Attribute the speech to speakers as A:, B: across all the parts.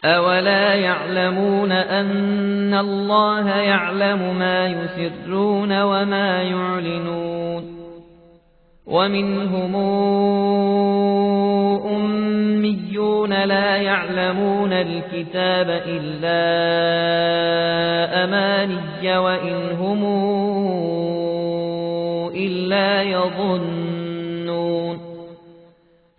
A: أولا يعلمون أن الله يعلم ما يسرون وما يعلنون ومنهم أميون لا يعلمون الكتاب إلا أماني وإن هم إلا يظنون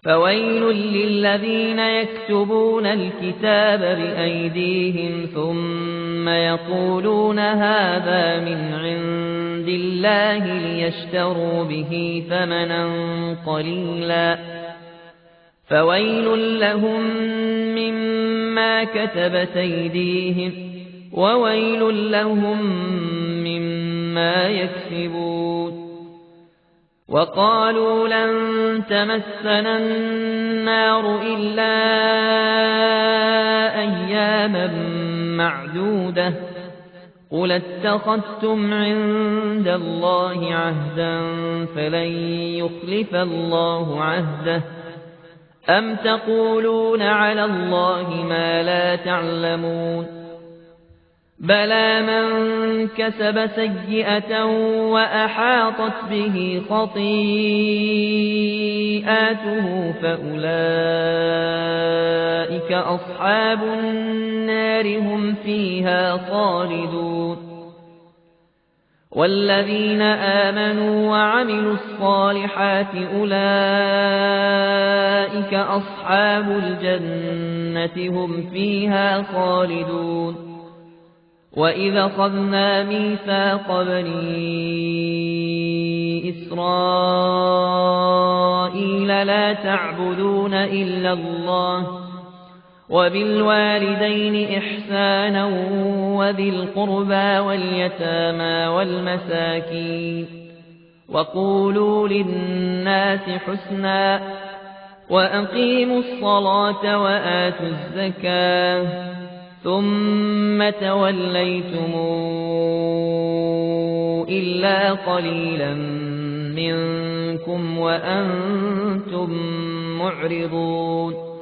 A: فويل للذين يكتبون الكتاب بأيديهم ثم يقولون هذا من عند الله ليشتروا به ثمنا قليلا فويل لهم مما كتبت أيديهم وويل لهم مما يكسبون وقالوا لن تمسنا النار إلا أياما معدودة قل اتخذتم عند الله عهدا فلن يخلف الله عهده أم تقولون على الله ما لا تعلمون بلى من كسب سيئة وأحاطت به خطيئاته فأولئك أصحاب النار هم فيها خالدون والذين آمنوا وعملوا الصالحات أولئك أصحاب الجنة هم فيها خالدون وإذا أخذنا ميثاق بني إسرائيل لا تعبدون إلا الله وبالوالدين إحسانا وذي القربى واليتامى والمساكين وقولوا للناس حسنا وأقيموا الصلاة وآتوا الزكاة ثم توليتم إلا قليلا منكم وأنتم معرضون